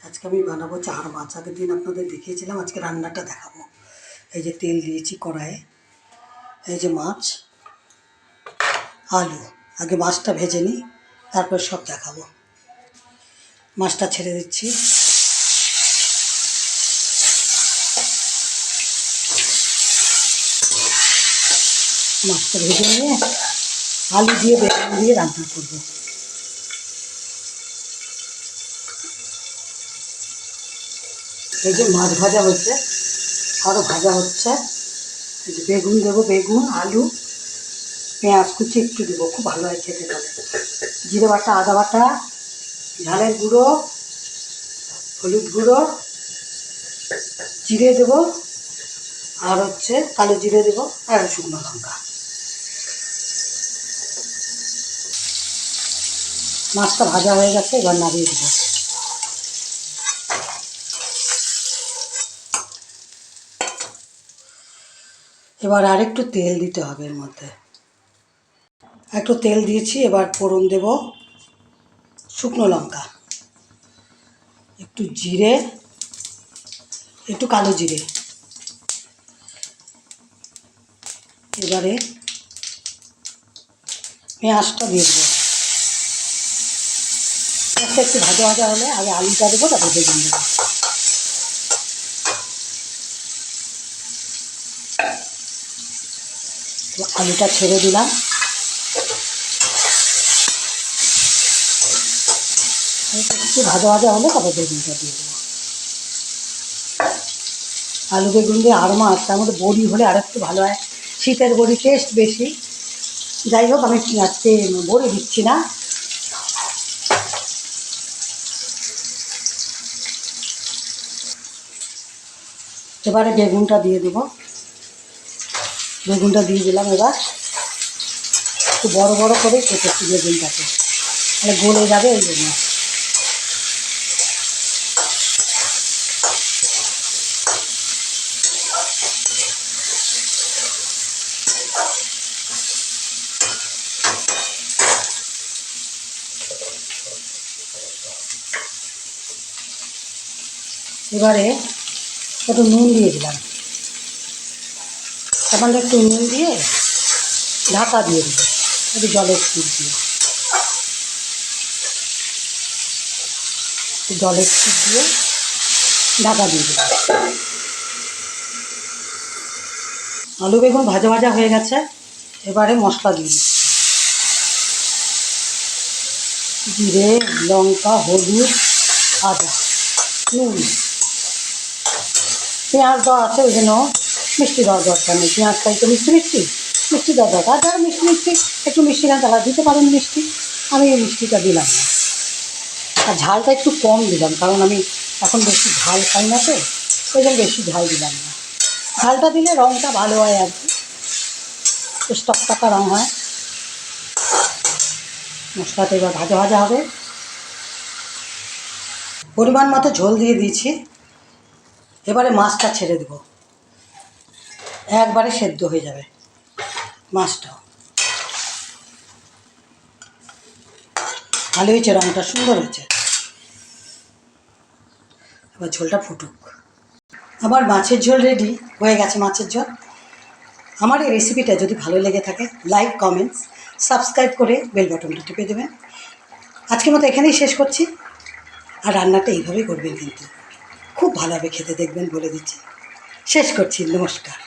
আজকে আমি বানাবো চার মাছ। আগের দিন আপনাদের দেখিয়েছিলাম, আজকে রান্নাটা দেখাবো। এই যে তেল দিয়েছি কড়াইয়ে, এই যে মাছ, আলু। আগে মাছটা ভেজে নিই, তারপর সব দেখাবো। মাছটা ছেড়ে দিচ্ছি। মাছটা ভেজে নিয়ে আলু দিয়ে বেগুন দিয়ে রান্না করবো। এই যে মাছ ভাজা হচ্ছে, আরও ভাজা হচ্ছে। এই যে বেগুন দেবো, বেগুন, আলু, পেঁয়াজ কুচি একটু দেবো, খুব ভালো হয় খেতে। তাহলে জিরে বাটা, আদা বাটা, ঝালের গুঁড়ো, হলুদ গুঁড়ো, জিরে দেবো, আর হচ্ছে কালো জিরে দেবো, আর শুকনো লঙ্কা। মাছটা ভাজা হয়ে গেছে, এবার নাড়িয়ে দেবো। এবার আরেকটু তেল দিতে হবে এর মধ্যে। একটু তেল দিয়েছি, এবার ফোড়ন দেব শুকনো লঙ্কা, একটু জিরে, একটু কালো জিরে। এবারে পেঁয়াজটা দিয়ে দেবো। পেঁয়াজটা একটু ভাজা ভাজা হলে আগে আলুটা দেবো, তারপর বেগুন দেবো। তো আলুটা ছেড়ে দিলাম। একটু ভাজা ভাজা হলে তারপর বেগুনটা দিয়ে দেবো। আলু বেগুন দিয়ে আর মাছ, তার মধ্যে বড়ি হলে আর একটু ভালো হয়। শীতের বড়ি টেস্ট বেশি। যাই হোক, আমি আজকে বড়ি দিচ্ছি না। এবারে বেগুনটা দিয়ে দেবো। বেগুনটা দিয়ে দিলাম। এবার একটু বড় বড় করে কেটেছি বেগুনটাকে, তাহলে গলে যাবে এই জন্য। এবারে একটু নুন দিয়ে দিলাম। সামান্য একটু নুন দিয়ে ঢাকা দিয়ে দেবো, একটু জলের ছিট দিয়ে। জলের ছিট দিয়ে ঢাকা দিয়ে দেবো। আলু বেগুন ভাজা ভাজা হয়ে গেছে। এবারে মশলা দিয়ে দিচ্ছি। জিরে, লঙ্কা, হলুদ, আদা, নুন। পেঁয়াজ দেওয়া আছে, ওই জন্য মিষ্টি দেওয়ার দরকার নেই। পেঁয়াজটা একটু মিষ্টি মিষ্টি, মিষ্টি দেওয়ার দরকার। আর যারা মিষ্টি মিষ্টি একটু মিষ্টি না, তারা দিতে পারেন মিষ্টি। আমি এই মিষ্টিটা দিলাম না। আর ঝালটা একটু কম দিলাম, কারণ আমি এখন বেশি ঝাল খাই না, তো ওই জন্য বেশি ঝাল দিলাম না। ঝালটা দিলে রঙটা ভালো হয় আর কি, বেশ টকটকা রঙ হয়। মশলাটা এবার ভাজা ভাজা হবে। পরিমাণ মতো ঝোল দিয়ে দিয়েছি। এবারে মাছটা ছেড়ে দেব, একবারে সেদ্ধ হয়ে যাবে মাছটাও। ভালো হয়েছে, রঙটা সুন্দর হয়েছে। এবার ঝোলটা ফুটুক। আমার মাছের ঝোল রেডি হয়ে গেছে। মাছের ঝোল। আমার এই রেসিপিটা যদি ভালো লেগে থাকে, লাইক, কমেন্টস, সাবস্ক্রাইব করে বেল বাটনটা টিপে দেবেন। আজকের মতো এখানেই শেষ করছি। আর রান্নাটা এইভাবেই করবেন, কিন্তু খুব ভালো হবে খেতে, দেখবেন, বলে দিচ্ছি। শেষ করছি, নমস্কার।